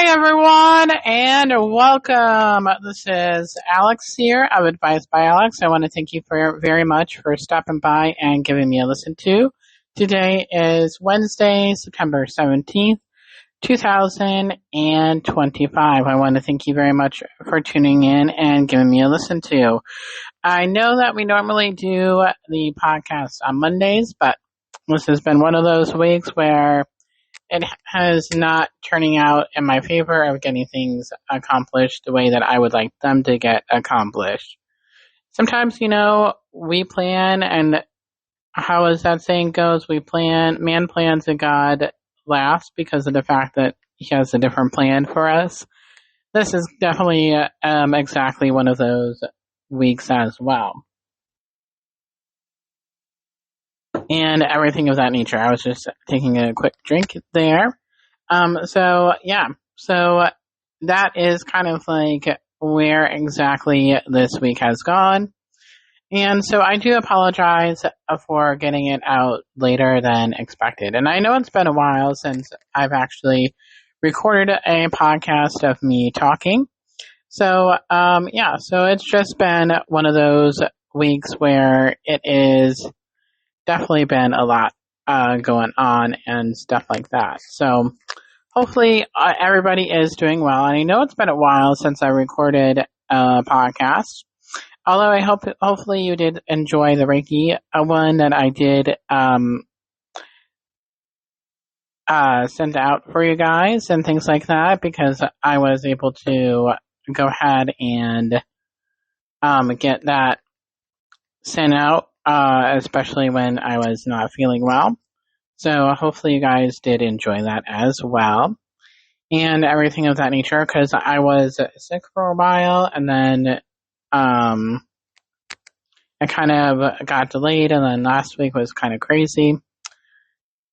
Hi, everyone, and welcome. This is Alex here of Advice by Alex. I want to thank you very much for stopping by and giving me a listen to. Today is Wednesday, September 17th, 2025. I want to thank you very much for tuning in and giving me a listen to. I know that we normally do the podcast on Mondays, but this has been one of those weeks where it has not turning out in my favor of getting things accomplished the way that I would like them to get accomplished. Sometimes, we plan, and how as that saying goes, man plans and God laughs because of the fact that he has a different plan for us. This is definitely exactly one of those weeks as well. And everything of that nature. I was just taking a quick drink there. So that is kind of like where exactly this week has gone. And so I do apologize for getting it out later than expected. And I know it's been a while since I've actually recorded a podcast of me talking. So it's just been one of those weeks where it is definitely been a lot going on and stuff like that. So hopefully everybody is doing well. And I know it's been a while since I recorded a podcast. Although hopefully you did enjoy the Reiki one that I did send out for you guys and things like that, because I was able to go ahead and get that sent out. Especially when I was not feeling well. So hopefully you guys did enjoy that as well. And everything of that nature, because I was sick for a while, and then I kind of got delayed, and then last week was kind of crazy.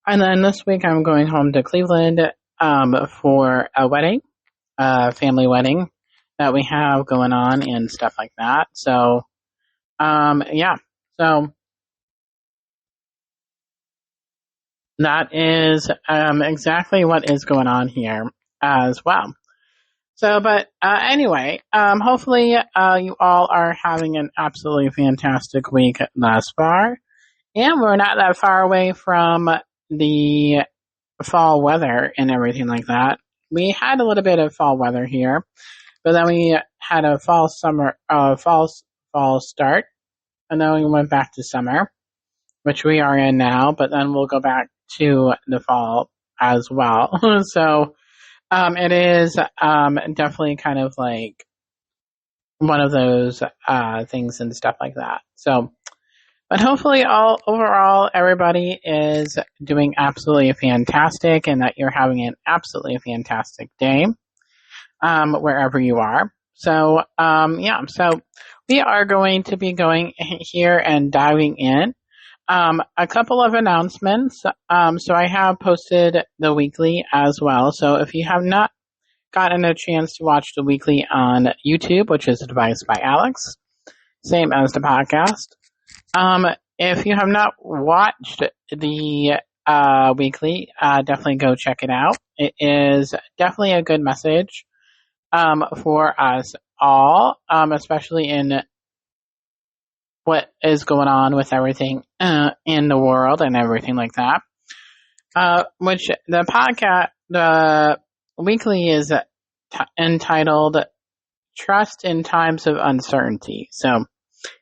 And then this week I'm going home to Cleveland for a wedding, a family wedding that we have going on and stuff like that. So, So that is exactly what is going on here as well. So, but anyway, hopefully you all are having an absolutely fantastic week thus far. And we're not that far away from the fall weather and everything like that. We had a little bit of fall weather here, but then we had a fall start. And then we went back to summer, which we are in now, but then we'll go back to the fall as well. So it is definitely kind of like one of those things and stuff like that. So, but hopefully overall everybody is doing absolutely fantastic, and that you're having an absolutely fantastic day wherever you are. So, so we are going to be going here and diving in. A couple of announcements. So I have posted the weekly as well. So if you have not gotten a chance to watch the weekly on YouTube, which is Advice by Alex, same as the podcast. If you have not watched the weekly, definitely go check it out. It is definitely a good message for us all, especially in what is going on with everything in the world and everything like that. Which the weekly is entitled Trust in Times of Uncertainty. So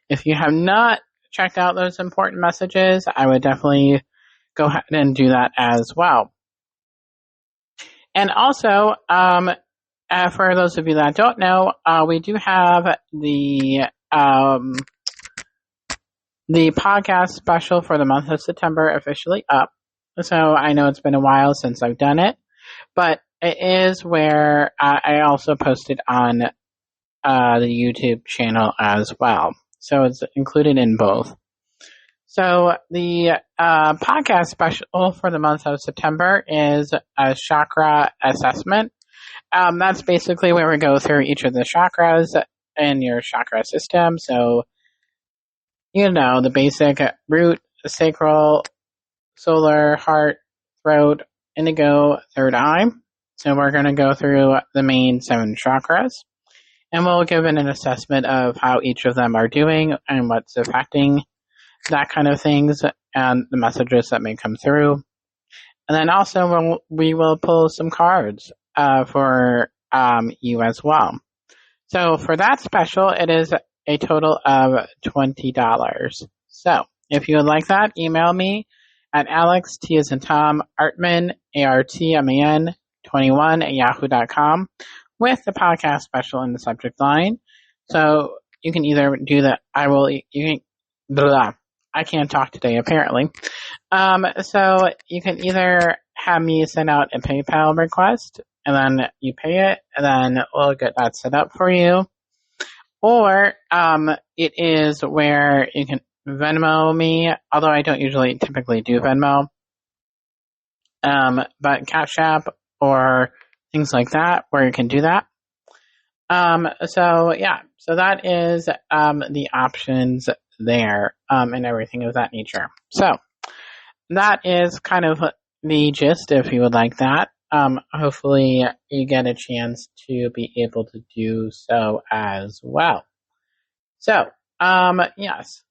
if you have not checked out those important messages, I would definitely go ahead and do that as well. And also, for those of you that don't know, we do have the podcast special for the month of September officially up. So I know it's been a while since I've done it, but it is where I also posted on the YouTube channel as well. So it's included in both. So the podcast special for the month of September is a chakra assessment. That's basically where we go through each of the chakras in your chakra system. So, the basic root, sacral, solar, heart, throat, indigo, third eye. So we're going to go through the main 7 chakras, and we'll give an assessment of how each of them are doing and what's affecting that kind of things and the messages that may come through. And then also we will pull some cards for you as well. So for that special, it is a total of $20. So if you would like that, email me at Alex, T as in Tom, Artman, ARTMAN, 21 at yahoo.com with the podcast special in the subject line. So you can either do that. I can't talk today, apparently. So you can either have me send out a PayPal request, and then you pay it, and then we'll get that set up for you. Or it is where you can Venmo me, although I don't typically do Venmo. But Cash App or things like that, where you can do that. So that is the options there, and everything of that nature. So that is kind of the gist, if you would like that. Hopefully you get a chance to be able to do so as well. So, yes.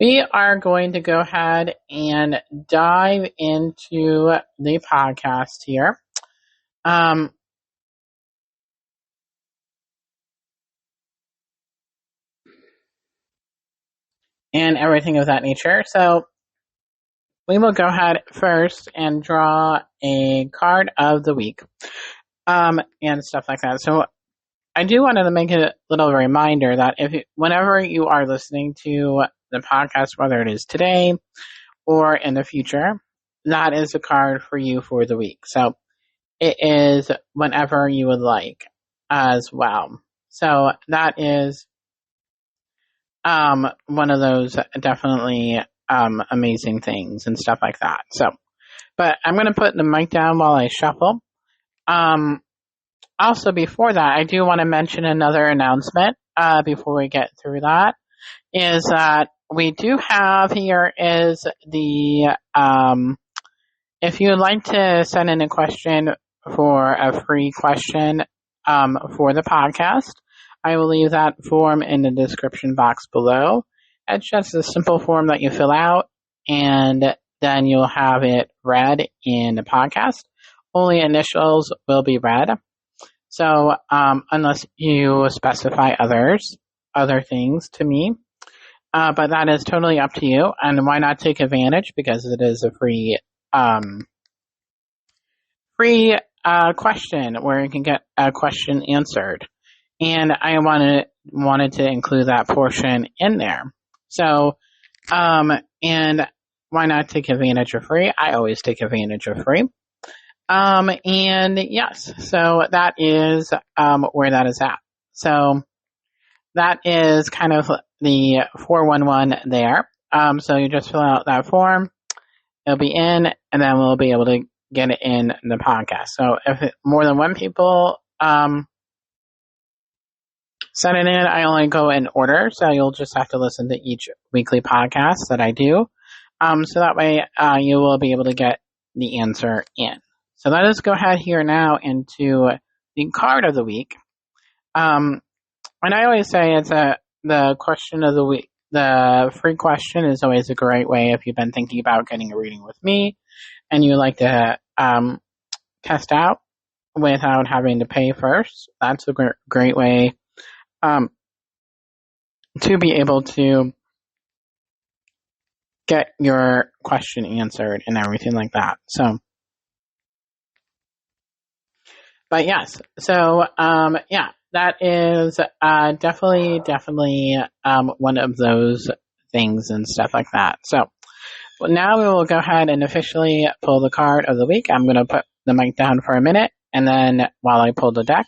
We are going to go ahead and dive into the podcast here. And everything of that nature. So we will go ahead first and draw a card of the week, and stuff like that. So I do want to make a little reminder that whenever you are listening to the podcast, whether it is today or in the future, that is a card for you for the week. So it is whenever you would like as well. So that is one of those definitely amazing things and stuff like that. So, but I'm going to put the mic down while I shuffle. Also, before that, I do want to mention another announcement before we get through that, is that we do have here is the, if you would like to send in a question for a free question for the podcast, I will leave that form in the description box below. It's just a simple form that you fill out, and then you'll have it read in the podcast. Only initials will be read. So, unless you specify other things to me, but that is totally up to you. And why not take advantage, because it is a free question where you can get a question answered. And I wanted to include that portion in there. So, and why not take advantage of free? I always take advantage of free. And yes, so that is where that is at. So that is kind of the 411 there. So you just fill out that form, it'll be in, and then we'll be able to get it in the podcast. So if more than one people send it in, I only go in order, so you'll just have to listen to each weekly podcast that I do. So that way you will be able to get the answer in. So let us go ahead here now into the card of the week. And I always say the question of the week, the free question is always a great way if you've been thinking about getting a reading with me and you like to test out without having to pay first. That's a great way to be able to get your question answered and everything like that. So, but yes, so yeah, that is definitely one of those things and stuff like that. So now we will go ahead and officially pull the card of the week. I'm going to put the mic down for a minute, and then while I pull the deck,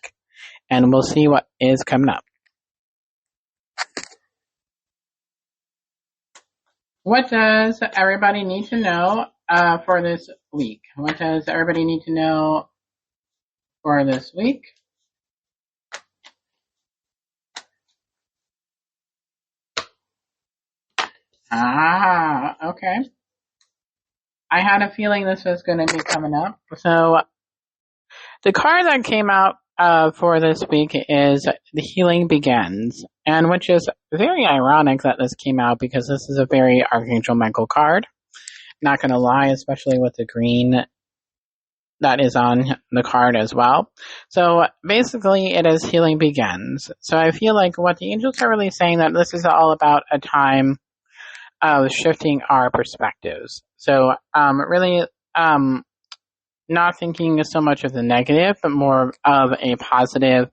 and we'll see what is coming up. What does everybody need to know for this week? What does everybody need to know for this week? Okay. I had a feeling this was going to be coming up. So the card that came out for this week is The Healing Begins, and which is very ironic that this came out because this is a very Archangel Michael card. Not going to lie, especially with the green that is on the card as well. So basically, it is Healing Begins. So I feel like what the angels are really saying that this is all about a time of shifting our perspectives. So really not thinking so much of the negative, but more of a positive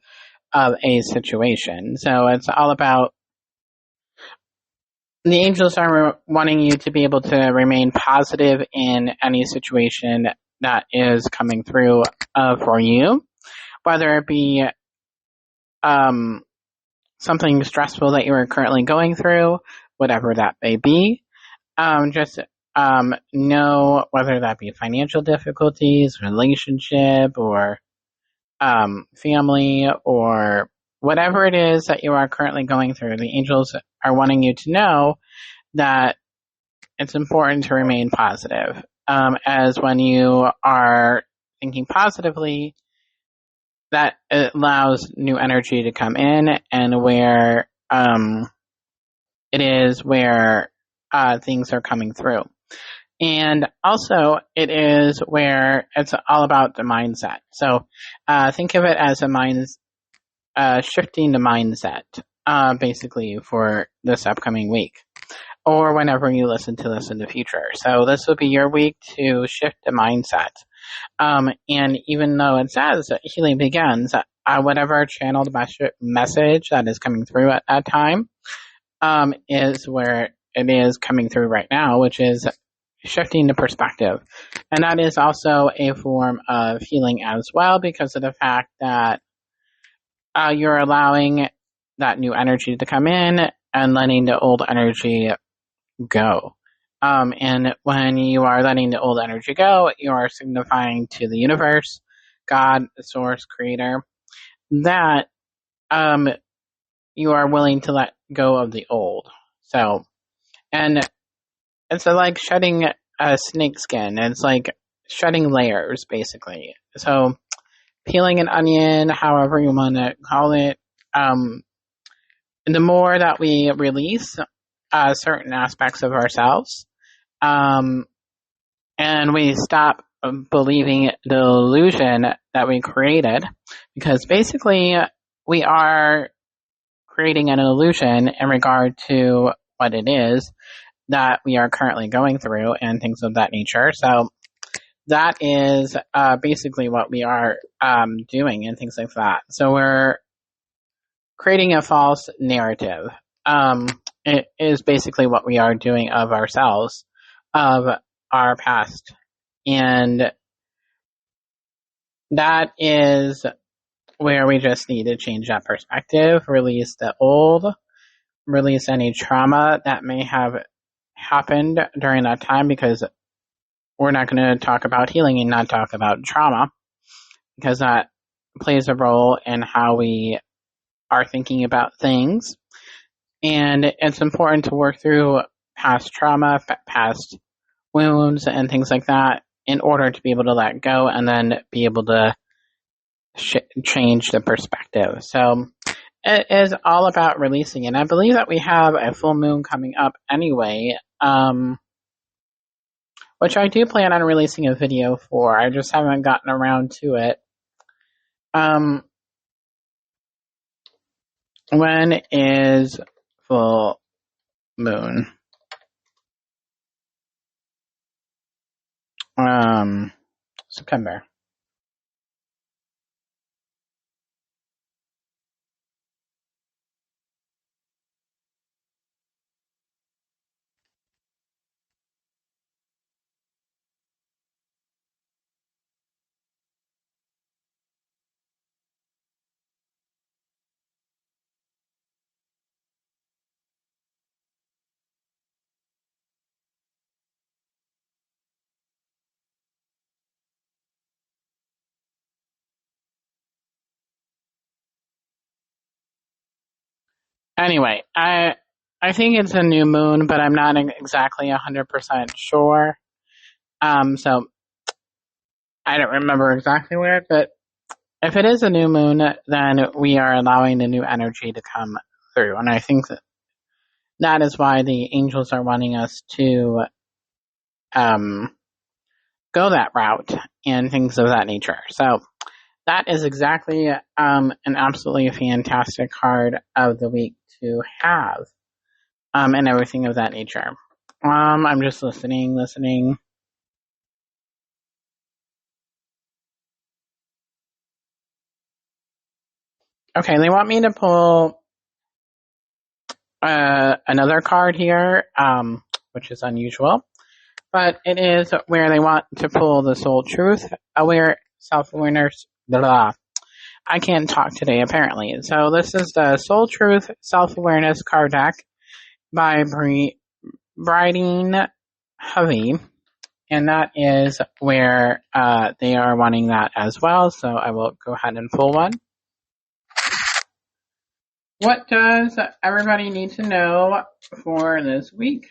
of a situation. So it's all about the angels are wanting you to be able to remain positive in any situation that is coming through for you, whether it be um, something stressful that you are currently going through, whatever that may be. Just know whether that be financial difficulties, relationship, or family, or whatever it is that you are currently going through. The angels are wanting you to know that it's important to remain positive. As when you are thinking positively, that allows new energy to come in, and where it is where things are coming through. And also, it is where it's all about the mindset. So think of it as a shifting the mindset, basically, for this upcoming week, or whenever you listen to this in the future. So this will be your week to shift the mindset. And even though it says healing begins, whatever channeled message that is coming through at that time is where it is coming through right now, which is shifting the perspective. And that is also a form of healing as well, because of the fact that you're allowing that new energy to come in and letting the old energy go. And when you are letting the old energy go, you are signifying to the universe, God, the source, creator, that you are willing to let go of the old. So, and it's like shedding a snake skin. It's like shedding layers, basically. So, peeling an onion, however you want to call it, the more that we release certain aspects of ourselves, um, and we stop believing the illusion that we created, because basically we are creating an illusion in regard to what it is that we are currently going through and things of that nature. So that is basically what we are doing and things like that. So we're creating a false narrative. It is basically what we are doing of ourselves, of our past. And that is where we just need to change that perspective, release the old, release any trauma that may have happened during that time, because we're not going to talk about healing and not talk about trauma, because that plays a role in how we are thinking about things. And it's important to work through past trauma, past wounds, and things like that in order to be able to let go and then be able to change the perspective. So it is all about releasing. And I believe that we have a full moon coming up anyway, which I do plan on releasing a video for. I just haven't gotten around to it. When is full moon? September. Anyway, I think it's a new moon, but I'm not exactly 100% sure. So I don't remember exactly where, but if it is a new moon, then we are allowing the new energy to come through. And I think that is why the angels are wanting us to go that route and things of that nature. So that is exactly an absolutely fantastic card of the week to have, and everything of that nature. I'm just listening. Okay, they want me to pull another card here, which is unusual, but it is where they want to pull the soul truth, aware, self-awareness, blah. I can't talk today, apparently. So this is the Soul Truth Self-Awareness card deck by Briding Hovey, and that is where they are wanting that as well. So I will go ahead and pull one. What does everybody need to know for this week?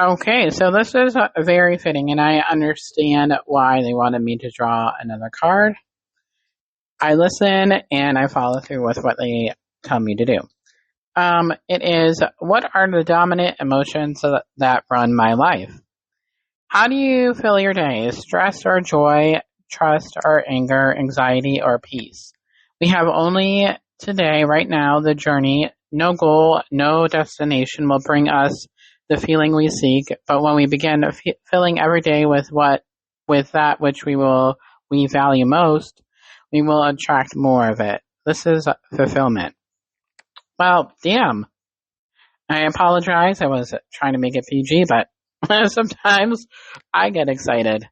Okay, so this is very fitting, and I understand why they wanted me to draw another card. I listen and I follow through with what they tell me to do. It is, what are the dominant emotions that run my life? How do you fill your day? Stress or joy, trust or anger, anxiety or peace? We have only today, right now, the journey. No goal, no destination will bring us the feeling we seek. But when we begin filling every day with that which we value most, we will attract more of it. This is fulfillment. Well, damn. I apologize. I was trying to make it PG, but sometimes I get excited.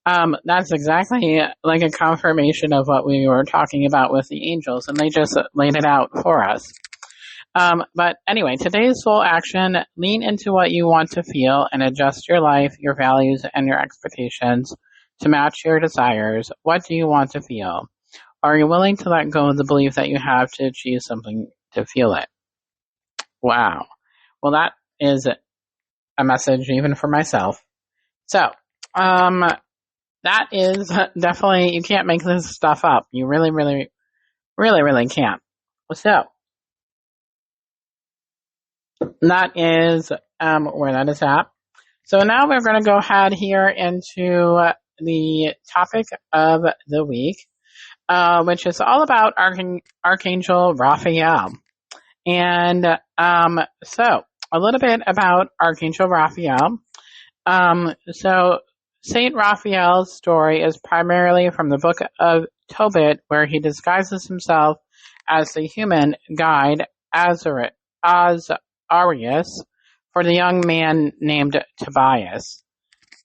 That's exactly like a confirmation of what we were talking about with the angels, and they just laid it out for us. But anyway, today's soul action, lean into what you want to feel and adjust your life, your values, and your expectations to match your desires. What do you want to feel? Are you willing to let go of the belief that you have to achieve something to feel it? Wow. Well, that is a message even for myself. So, that is definitely, you can't make this stuff up. You really, really, really, really can't. So, that is where that is at. So now we're going to go ahead here into the topic of the week, which is all about Archangel Raphael. And so a little bit about Archangel Raphael. So Saint Raphael's story is primarily from the book of Tobit, where he disguises himself as the human guide Azarias for the young man named Tobias.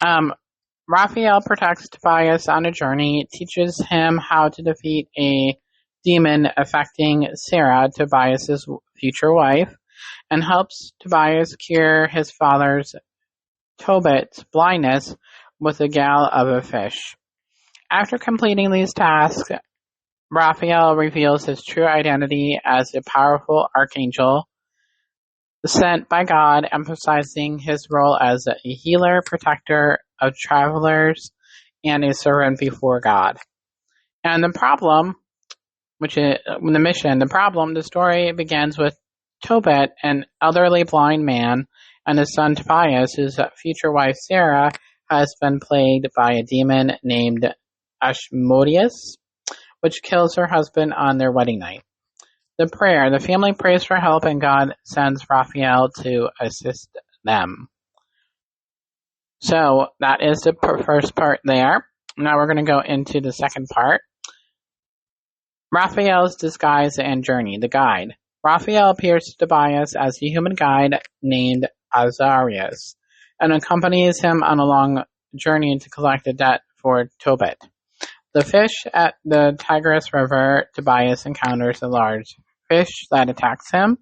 Raphael protects Tobias on a journey, teaches him how to defeat a demon affecting Sarah, Tobias's future wife, and helps Tobias cure his father's Tobit's blindness with a gall of a fish. After completing these tasks, Raphael reveals his true identity as a powerful archangel sent by God, emphasizing his role as a healer, protector of travelers, and a servant before God. And the problem, which is the mission, the story begins with Tobit, an elderly blind man, and his son Tobias, whose future wife Sarah has been plagued by a demon named Ashmodeus, which kills her husband on their wedding night. The family prays for help, and God sends Raphael to assist them. So that is the first part there. Now we're going to go into the second part. Raphael's disguise and journey, the guide. Raphael appears to Tobias as a human guide named Azarias and accompanies him on a long journey to collect a debt for Tobit. The fish at the Tigris River, Tobias encounters a large fish that attacks him.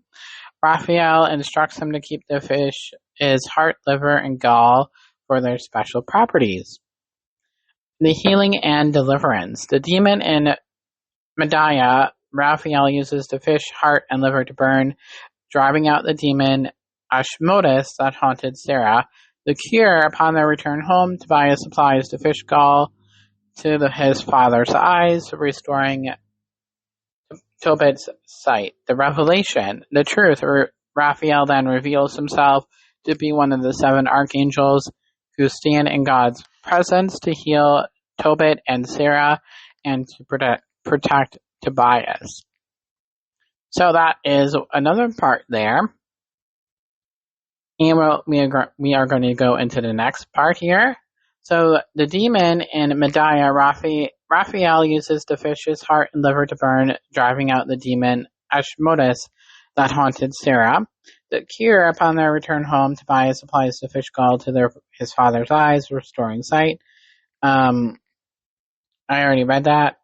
Raphael instructs him to keep the fish is heart, liver, and gall for their special properties. The healing and deliverance. The demon in Medea, Raphael uses the fish, heart, and liver to burn, driving out the demon Ashmodus that haunted Sarah. The cure, upon their return home, Tobias applies the fish gall to his father's eyes, restoring Tobit's sight. The revelation, the truth, Raphael then reveals himself to be one of the 7 archangels who stand in God's presence to heal Tobit and Sarah and to protect Tobias. So that is another part there. And we are going to go into the next part here. So the demon in Medea, Raphael uses the fish's heart and liver to burn, driving out the demon Ashmodus that haunted Sarah. The cure, upon their return home, Tobias applies the fish gall to his father's eyes, restoring sight. I already read that.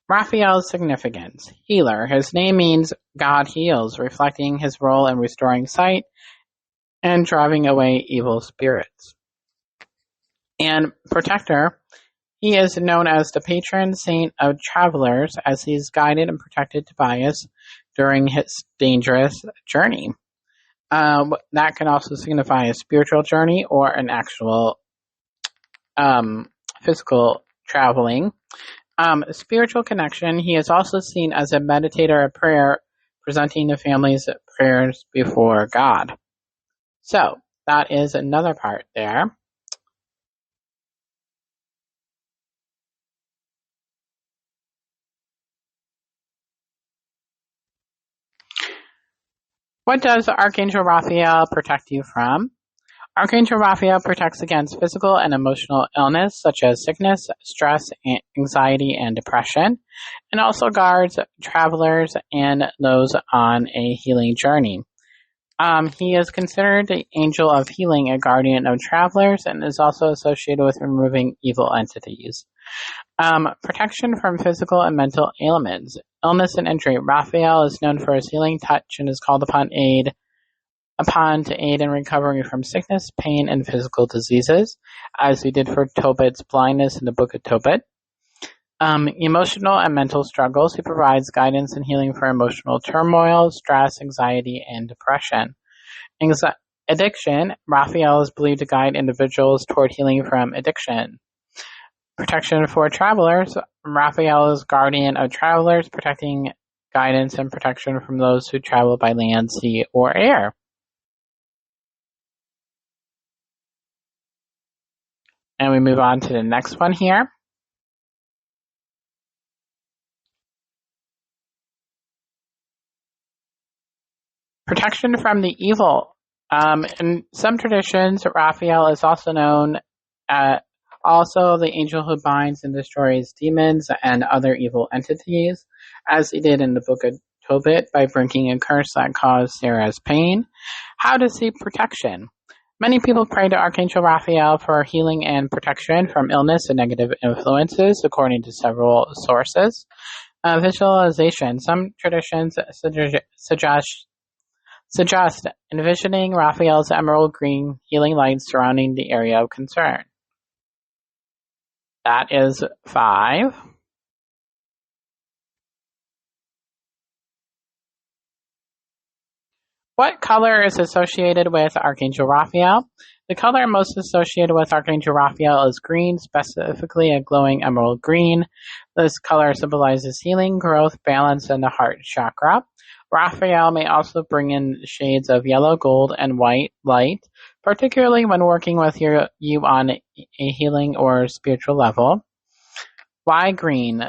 Raphael's significance. Healer. His name means God heals, reflecting his role in restoring sight and driving away evil spirits. And protector. He is known as the patron saint of travelers, as he's guided and protected Tobias during his dangerous journey. That can also signify a spiritual journey or an actual physical traveling. Spiritual connection. He is also seen as a meditator of prayer, presenting the family's prayers before God. So, that is another part there. What does Archangel Raphael protect you from? Archangel Raphael protects against physical and emotional illness, such as sickness, stress, anxiety, and depression, and also guards travelers and those on a healing journey. He is considered the angel of healing, a guardian of travelers, and is also associated with removing evil entities. Protection from physical and mental ailments, illness and injury. Raphael is known for his healing touch and is called upon to aid in recovery from sickness, pain, and physical diseases, as he did for Tobit's blindness in the book of Tobit. Emotional and mental struggles. He provides guidance and healing for emotional turmoil, stress, anxiety, and depression. Addiction. Raphael is believed to guide individuals toward healing from addiction. Protection for travelers. Raphael is guardian of travelers, protecting guidance and protection from those who travel by land, sea, or air. And we move on to the next one here. Protection from the evil. In some traditions, Raphael is also known as also the angel who binds and destroys demons and other evil entities, as he did in the book of Tobit by breaking a curse that caused Sarah's pain. How to seek protection. Many people pray to Archangel Raphael for healing and protection from illness and negative influences, according to several sources. Visualization. Some traditions suggest envisioning Raphael's emerald green healing light surrounding the area of concern. That is 5. What color is associated with Archangel Raphael? The color most associated with Archangel Raphael is green, specifically a glowing emerald green. This color symbolizes healing, growth, balance, and the heart chakra. Raphael may also bring in shades of yellow, gold, and white light, particularly when working with you on a healing or spiritual level. Why green?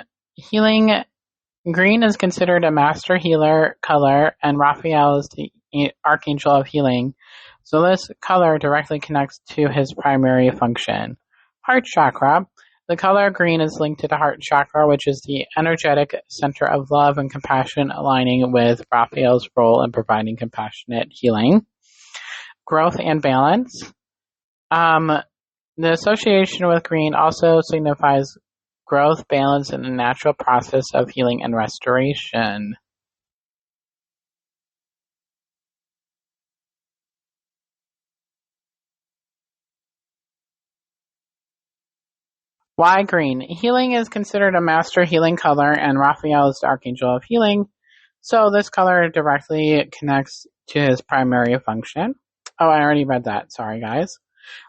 Green is considered a master healer color, and Raphael is the Archangel of healing, so this color directly connects to his primary function. Heart chakra. The color green is linked to the heart chakra, which is the energetic center of love and compassion, aligning with Raphael's role in providing compassionate healing. Growth and balance. The association with green also signifies growth, balance, and the natural process of healing and restoration. Why green? Healing is considered a master healing color, and Raphael is the Archangel of Healing, so this color directly connects to his primary function. Oh, I already read that. Sorry, guys.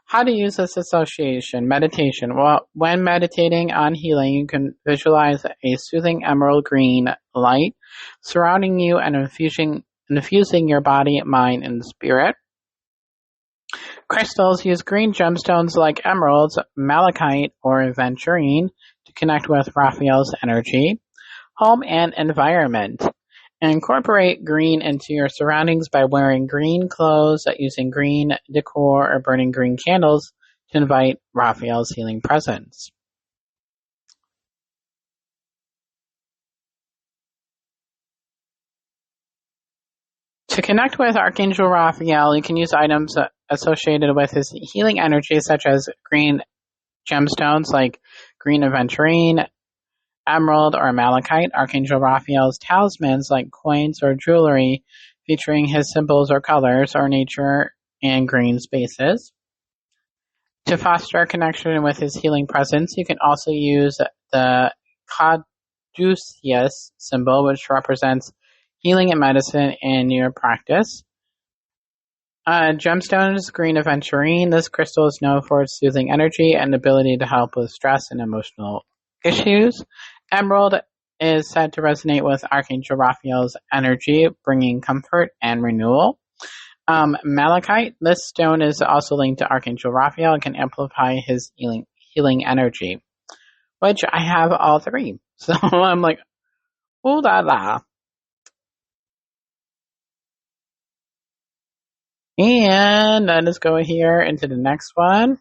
How to use this association. Meditation. Well, when meditating on healing, you can visualize a soothing emerald green light surrounding you and infusing your body, mind, and spirit. Crystals use green gemstones like emeralds, malachite, or aventurine to connect with Raphael's energy. Home and environment. Incorporate green into your surroundings by wearing green clothes, using green decor, or burning green candles to invite Raphael's healing presence. To connect with Archangel Raphael, you can use items associated with his healing energy, such as green gemstones like green aventurine, emerald, or malachite. Archangel Raphael's talismans like coins or jewelry featuring his symbols or colors, or nature and green spaces. To foster a connection with his healing presence, you can also use the caduceus symbol, which represents healing and medicine in your practice. Gemstones, green aventurine. This crystal is known for its soothing energy and ability to help with stress and emotional issues. Emerald is said to resonate with Archangel Raphael's energy, bringing comfort and renewal. Malachite. This stone is also linked to Archangel Raphael and can amplify his healing energy, which I have all three. So I'm like, ooh la la. And let us go here into the next one.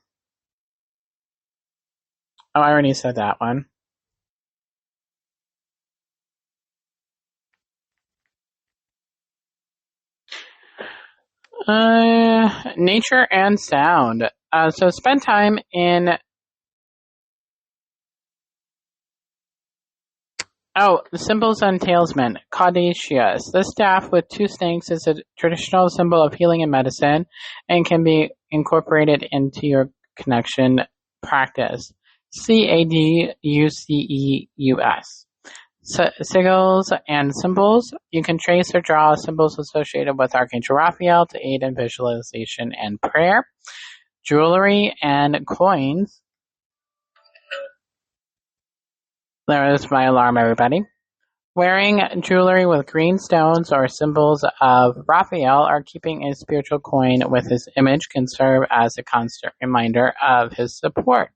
Oh, I already said that one. Nature and sound. So spend time in. Oh, the symbols and talisman. Caduceus. This staff with two snakes is a traditional symbol of healing and medicine and can be incorporated into your connection practice. Caduceus. Sigils and symbols. You can trace or draw symbols associated with Archangel Raphael to aid in visualization and prayer. Jewelry and coins. There is my alarm, everybody. Wearing jewelry with green stones or symbols of Raphael or keeping a spiritual coin with his image can serve as a constant reminder of his support.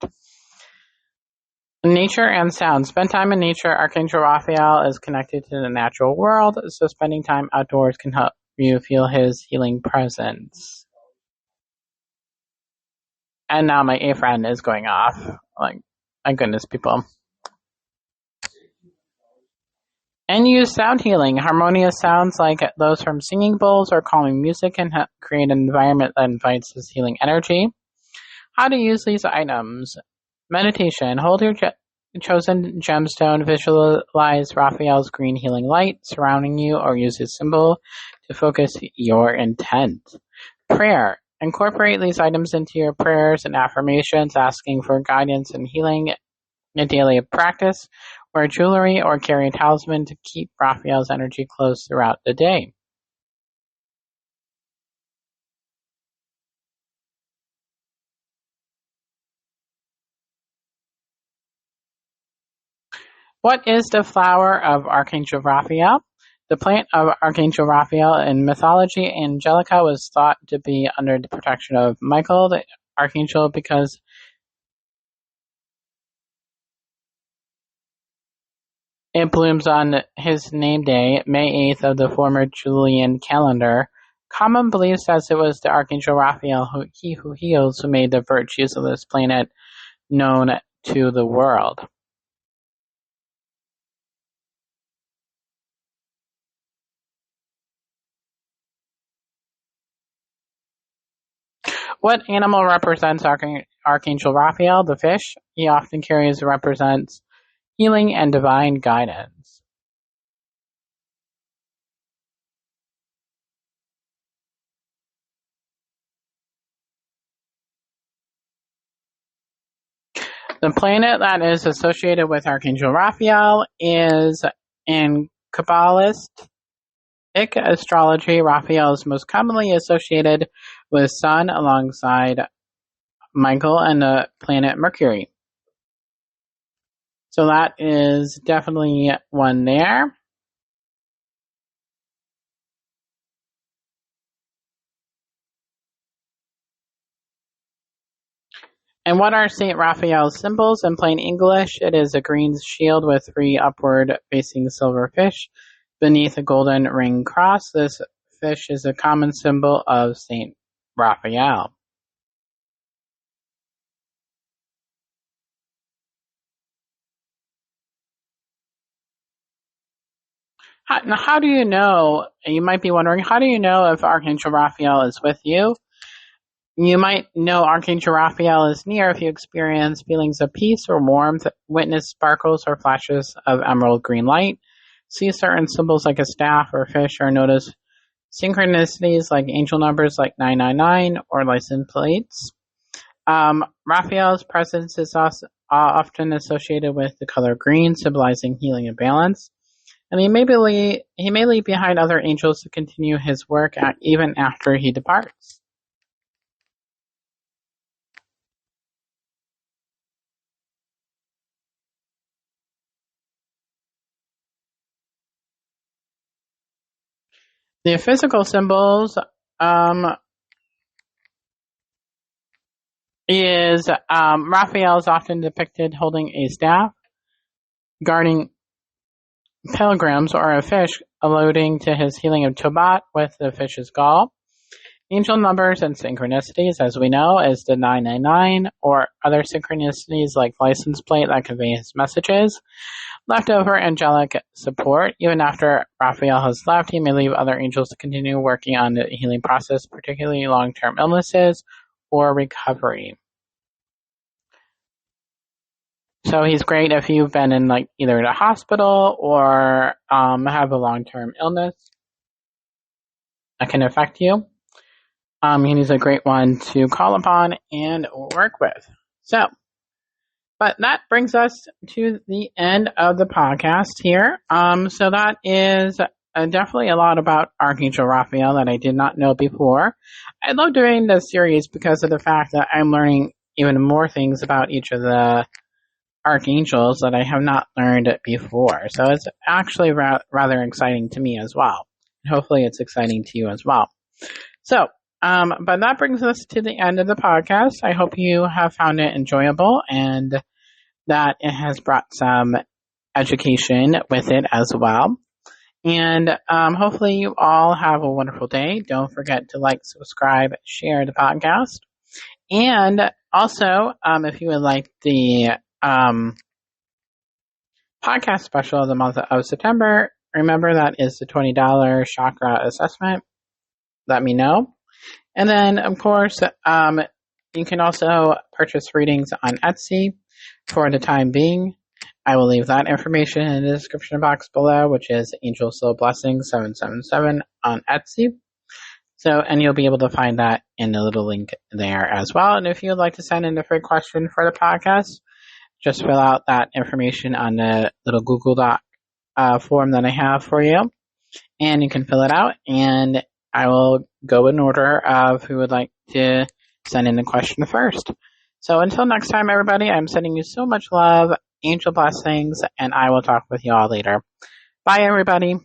Nature and sound. Spend time in nature. Archangel Raphael is connected to the natural world, so spending time outdoors can help you feel his healing presence. And now my A friend is going off. Like, my goodness, people. And use sound healing. Harmonious sounds like those from singing bowls or calming music can create an environment that invites his healing energy. How to use these items. Meditation. Hold your chosen gemstone. Visualize Raphael's green healing light surrounding you or use his symbol to focus your intent. Prayer. Incorporate these items into your prayers and affirmations, asking for guidance and healing in a daily practice. Wear jewelry or carry a talisman to keep Raphael's energy close throughout the day. What is the flower of Archangel Raphael? The plant of Archangel Raphael in mythology, Angelica, was thought to be under the protection of Michael, the archangel, because it blooms on his name day, May 8th of the former Julian calendar. Common belief says it was the Archangel Raphael, he who heals, who made the virtues of this planet known to the world. What animal represents Archangel Raphael? The fish. He often represents healing and divine guidance. The planet that is associated with Archangel Raphael is in Kabbalistic astrology. Raphael is most commonly associated with Sun alongside Michael and the planet Mercury. So that is definitely one there. And what are St. Raphael's symbols in plain English? It is a green shield with 3 upward-facing silver fish beneath a golden ring cross. This fish is a common symbol of St. Raphael. Now, how do you know? You might be wondering, how do you know if Archangel Raphael is with you? You might know Archangel Raphael is near if you experience feelings of peace or warmth, witness sparkles or flashes of emerald green light, see certain symbols like a staff or fish, or notice synchronicities like angel numbers like 999 or license plates. Raphael's presence is also often associated with the color green, symbolizing healing and balance. And he may leave behind other angels to continue his work even after he departs. The physical symbols is Raphael is often depicted holding a staff, guarding pilgrims, or a fish alluding to his healing of Tobat with the fish's gall. Angel numbers and synchronicities, as we know, is the 999, or other synchronicities like license plate that convey his messages. Leftover angelic support. Even after Raphael has left, he may leave other angels to continue working on the healing process, particularly long-term illnesses or recovery. So he's great if you've been in either the hospital or have a long-term illness that can affect you. He's a great one to call upon and work with. But that brings us to the end of the podcast here. So that is definitely a lot about Archangel Raphael that I did not know before. I love doing this series because of the fact that I'm learning even more things about each of the archangels that I have not learned before. So it's actually rather exciting to me as well. Hopefully it's exciting to you as well. So, but that brings us to the end of the podcast. I hope you have found it enjoyable and that it has brought some education with it as well. And hopefully you all have a wonderful day. Don't forget to like, subscribe, share the podcast. And also, if you would like the podcast special of the month of September, remember that is the $20 chakra assessment. Let me know. And then, of course, you can also purchase readings on Etsy for the time being. I will leave that information in the description box below, which is Angel Soul Blessing 777 on Etsy. So, and you'll be able to find that in the little link there as well. And if you would like to send in a free question for the podcast, just fill out that information on the little Google Doc form that I have for you. And you can fill it out, and I will go in order of who would like to send in the question first. So until next time, everybody, I'm sending you so much love, angel blessings, and I will talk with you all later. Bye, everybody.